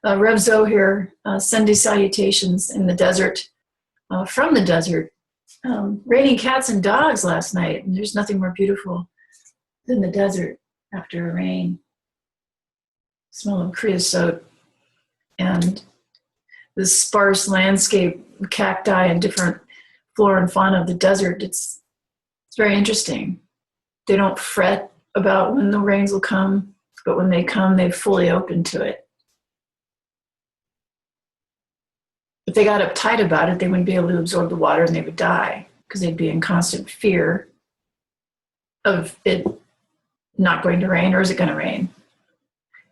Rev Zo here, Sunday salutations in the desert, from the desert. Raining cats and dogs last night, and there's nothing more beautiful than the desert after a rain. Smell of creosote and the sparse landscape, cacti and different flora and fauna of the desert. It's very interesting. They don't fret about when the rains will come, but when they come, they're fully open to it. If they got uptight about it, they wouldn't be able to absorb the water and they would die because they'd be in constant fear of it not going to rain, or is it going to rain?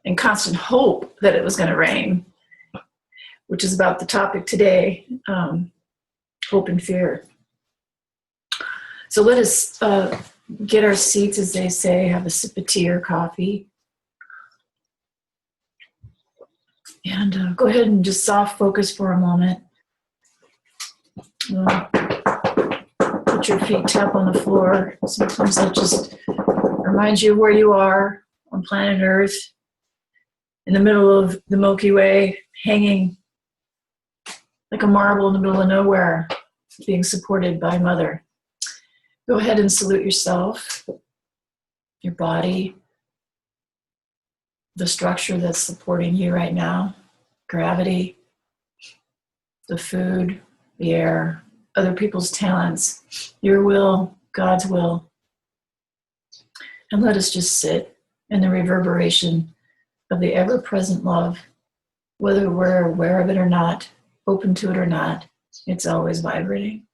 And constant hope that it was going to rain, which is about the topic today, hope and fear. So let us get our seats, as they say, have a sip of tea or coffee. And go ahead and just soft focus for a moment. Put your feet tap on the floor. Sometimes that just reminds you of where you are on planet Earth, in the middle of the Milky Way, hanging like a marble in the middle of nowhere, being supported by Mother. Go ahead and salute yourself, your body, the structure that's supporting you right now, gravity, the food, the air, other people's talents, your will, God's will. And let us just sit in the reverberation of the ever-present love, whether we're aware of it or not, open to it or not, it's always vibrating.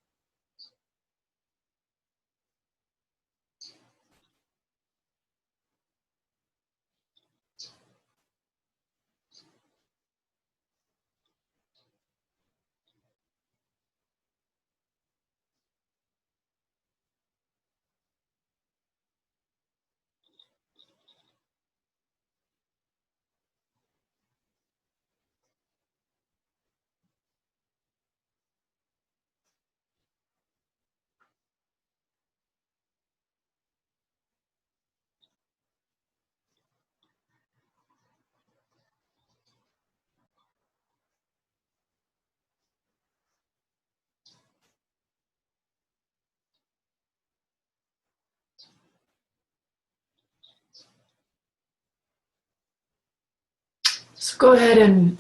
So go ahead and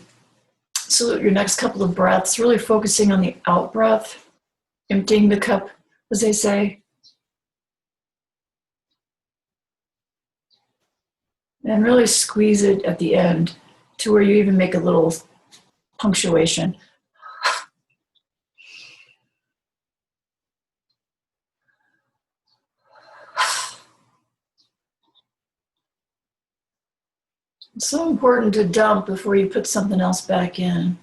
salute your next couple of breaths, really focusing on the out breath, emptying the cup, as they say. And really squeeze it at the end to where you even make a little punctuation. It's so important to dump before you put something else back in.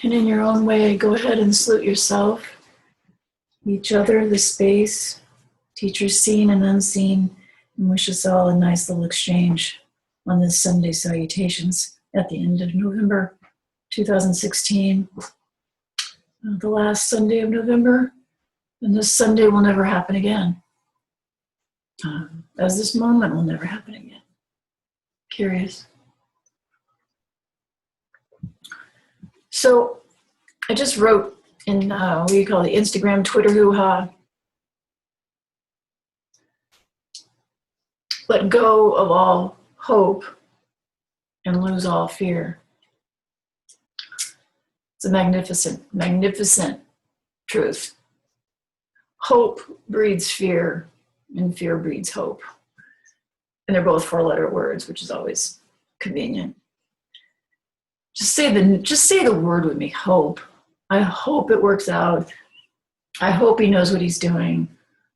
And in your own way, go ahead and salute yourself, each other, the space, teachers seen and unseen, and wish us all a nice little exchange on this Sunday salutations at the end of November 2016. The last Sunday of November, and this Sunday will never happen again. As this moment will never happen again. Curious. So I just wrote in what do you call it, Instagram, Twitter hoo-ha. Let go of all hope and lose all fear. It's a magnificent, magnificent truth. Hope breeds fear, and fear breeds hope. And they're both four-letter words, which is always convenient. Just say the word with me, hope. I hope it works out. I hope he knows what he's doing.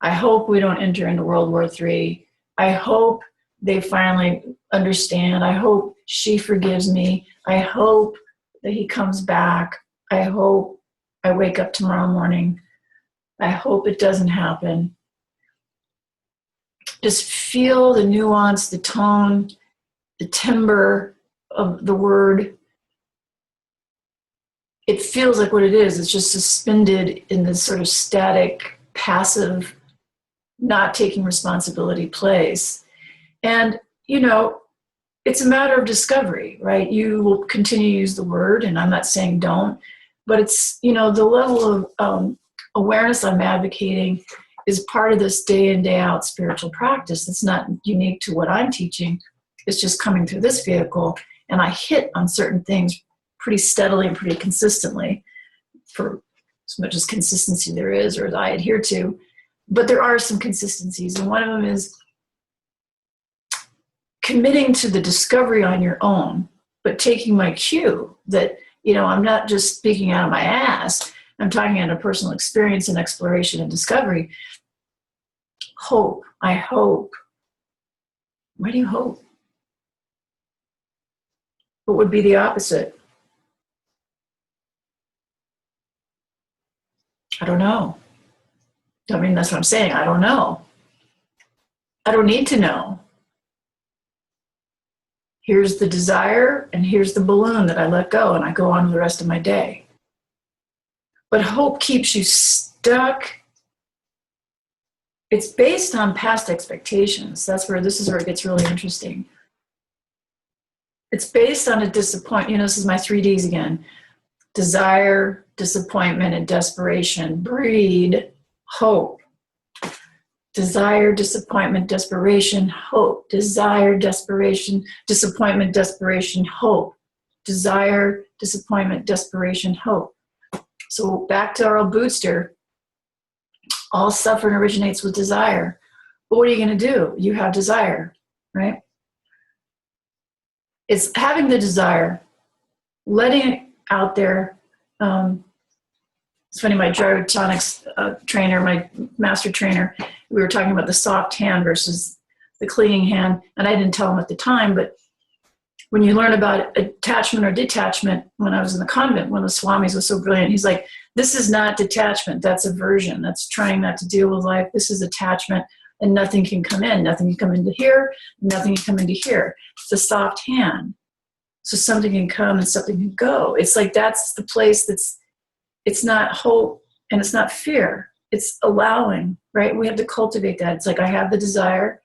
I hope we don't enter into World War III. I hope they finally understand. I hope she forgives me. I hope that he comes back. I hope I wake up tomorrow morning. I hope it doesn't happen. Just feel the nuance, the tone, the timbre of the word. it feels like what it is. It's just suspended in this sort of static, passive, not taking responsibility place. And, it's a matter of discovery, right? You will continue to use the word, and I'm not saying don't, but it's, the level of awareness I'm advocating is part of this day in, day out spiritual practice. It's not unique to what I'm teaching. It's just coming through this vehicle, and I hit on certain things pretty steadily and pretty consistently, for as much as consistency there is, or as I adhere to. But there are some consistencies, and one of them is committing to the discovery on your own, but taking my cue that, I'm not just speaking out of my ass. I'm talking out of personal experience and exploration and discovery. Hope. I hope. Why do you hope? What would be the opposite? I don't know. I mean, that's what I'm saying. I don't know. I don't need to know. Here's the desire, and here's the balloon that I let go, and I go on to the rest of my day. But hope keeps you stuck. It's based on past expectations. This is where it gets really interesting. It's based on a disappointment. This is my 3Ds again. Desire, disappointment, and desperation breed hope. Desire, disappointment, desperation, hope. Desire, desperation, disappointment, desperation, hope. Desire, disappointment, desperation, hope. So back to our old bootster. All suffering originates with desire. But what are you going to do? You have desire, right? It's having the desire, letting it out there. It's funny, my gyrotonics trainer, my master trainer, we were talking about the soft hand versus the clinging hand, and I didn't tell him at the time, but when you learn about attachment or detachment, when I was in the convent, one of the swamis was so brilliant. He's like, this is not detachment, that's aversion. That's trying not to deal with life. This is attachment, and nothing can come in. Nothing can come into here, nothing can come into here. It's a soft hand. So something can come and something can go. It's like that's the place it's not hope and it's not fear. It's allowing, right? We have to cultivate that. It's like I have the desire,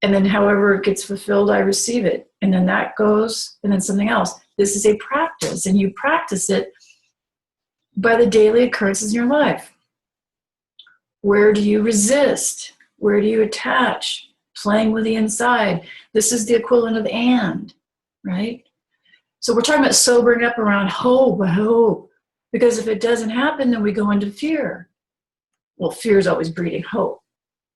and then however it gets fulfilled, I receive it. And then that goes, and then something else. This is a practice, and you practice it by the daily occurrences in your life. Where do you resist? Where do you attach? Playing with the inside. This is the equivalent of and, right? So we're talking about sobering up around hope. Because if it doesn't happen, then we go into fear. Well, fear is always breeding hope,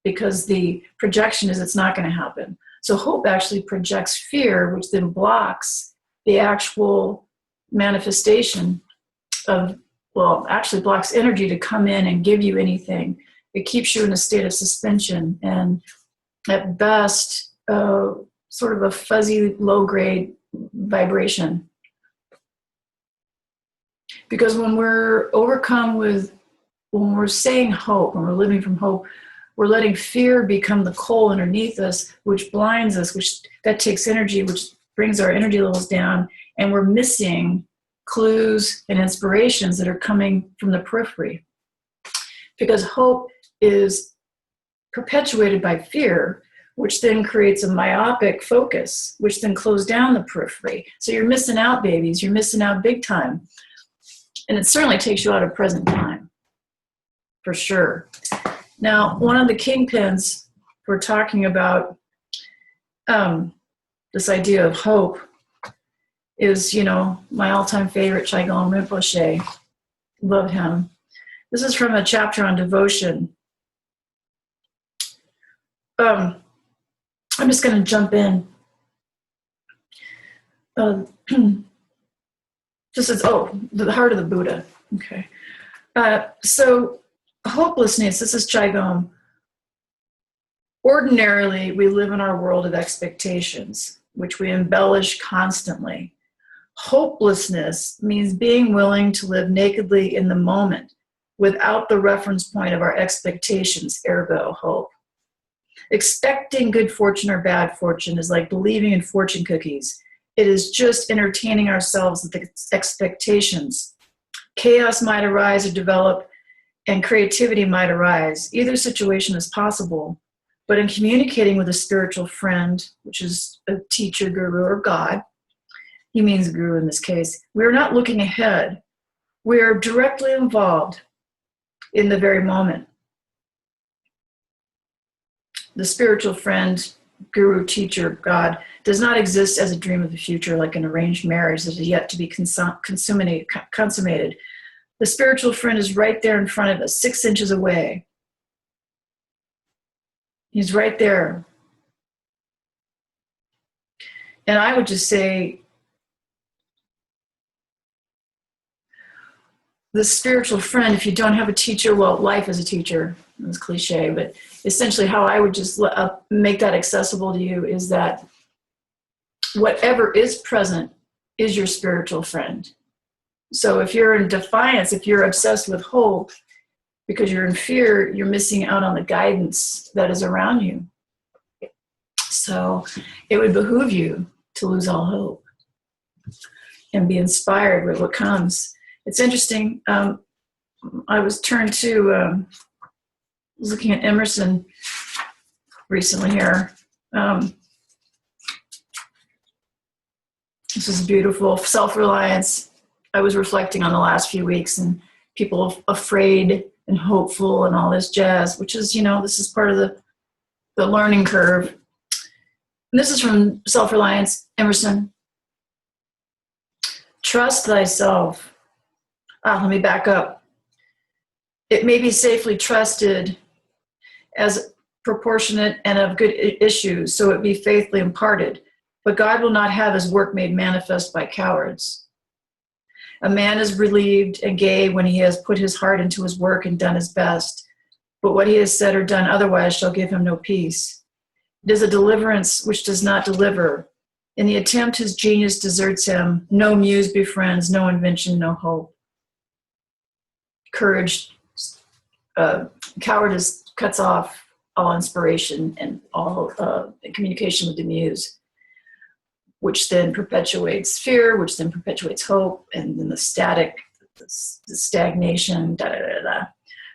because the projection is it's not going to happen. So hope actually projects fear, which then blocks the actual manifestation of, actually blocks energy to come in and give you anything. It keeps you in a state of suspension, and at best, sort of a fuzzy, low-grade vibration. Because when we're when we're saying hope, when we're living from hope, we're letting fear become the coal underneath us, which blinds us, that takes energy, which brings our energy levels down, and we're missing clues and inspirations that are coming from the periphery. Because hope is perpetuated by fear, which then creates a myopic focus, which then closes down the periphery. So you're missing out, babies. You're missing out big time. And it certainly takes you out of present time, for sure. Now, one of the kingpins, we're talking about this idea of hope, is, my all-time favorite, Chaigon Rinpoche. Love him. This is from a chapter on devotion. I'm just going to jump in. This is, the heart of the Buddha. Okay. So hopelessness, this is Chaigon. Ordinarily, we live in our world of expectations, which we embellish constantly. Hopelessness means being willing to live nakedly in the moment without the reference point of our expectations, ergo hope. Expecting good fortune or bad fortune is like believing in fortune cookies. It is just entertaining ourselves with expectations. Chaos might arise or develop, and creativity might arise. Either situation is possible. But in communicating with a spiritual friend, which is a teacher, guru, or God, he means guru in this case, we're not looking ahead. We're directly involved in the very moment. The spiritual friend, guru, teacher, God, does not exist as a dream of the future like an arranged marriage that is yet to be consummated. The spiritual friend is right there in front of us, 6 inches away. He's right there. And I would just say, the spiritual friend, if you don't have a teacher, well, life is a teacher. It's cliche, but essentially how I would just make that accessible to you is that whatever is present is your spiritual friend. So if you're in defiance, if you're obsessed with hope, because you're in fear, you're missing out on the guidance that is around you. So it would behoove you to lose all hope and be inspired with what comes. It's interesting. I was turned to looking at Emerson recently here. This is beautiful. Self-reliance. I was reflecting on the last few weeks and people afraid and hopeful and all this jazz, which is, this is part of the learning curve. And this is from Self-Reliance, Emerson. Trust thyself. Let me back up. It may be safely trusted as proportionate and of good issue, so it be faithfully imparted. But God will not have his work made manifest by cowards. A man is relieved and gay when he has put his heart into his work and done his best. But what he has said or done otherwise shall give him no peace. It is a deliverance which does not deliver. In the attempt, his genius deserts him. No muse befriends, no invention, no hope. Cowardice cuts off all inspiration and all communication with the muse, which then perpetuates fear, which then perpetuates hope, and then the stagnation, da-da-da-da.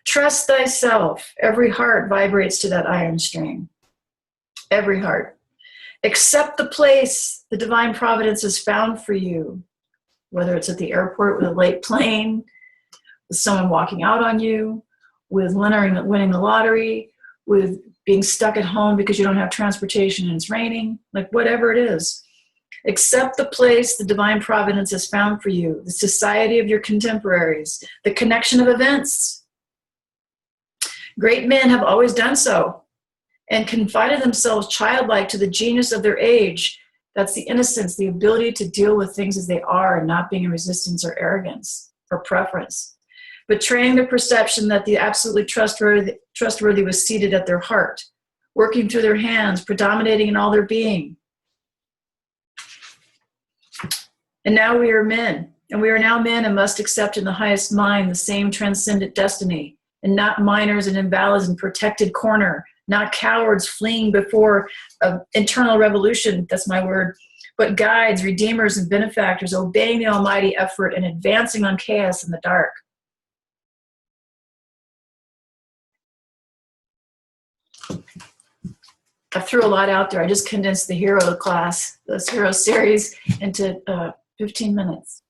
Trust thyself. Every heart vibrates to that iron string. Every heart. Accept the place the divine providence is found for you, whether it's at the airport with a late plane, with someone walking out on you, with winning the lottery, with being stuck at home because you don't have transportation and it's raining, like whatever it is. Accept the place the divine providence has found for you, the society of your contemporaries, the connection of events. Great men have always done so and confided themselves childlike to the genius of their age. That's the innocence, the ability to deal with things as they are and not being in resistance or arrogance or preference. Betraying the perception that the absolutely trustworthy was seated at their heart, working through their hands, predominating in all their being. And now we are men, and we are now men and must accept in the highest mind the same transcendent destiny, and not minors and invalids in protected corner, not cowards fleeing before internal revolution, that's my word, but guides, redeemers, and benefactors, obeying the almighty effort and advancing on chaos in the dark. I threw a lot out there. I just condensed the hero class, this hero series, into 15 minutes.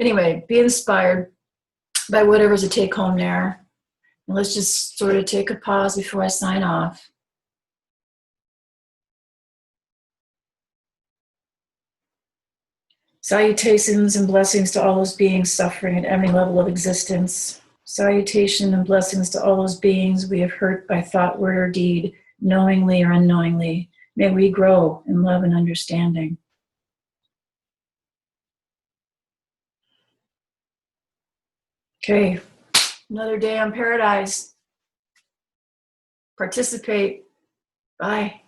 Anyway, be inspired by whatever's a take home there. And let's just sort of take a pause before I sign off. Salutations and blessings to all those beings suffering at every level of existence. Salutation and blessings to all those beings we have hurt by thought, word, or deed, knowingly or unknowingly. May we grow in love and understanding. Okay, another day on Paradise. Participate. Bye.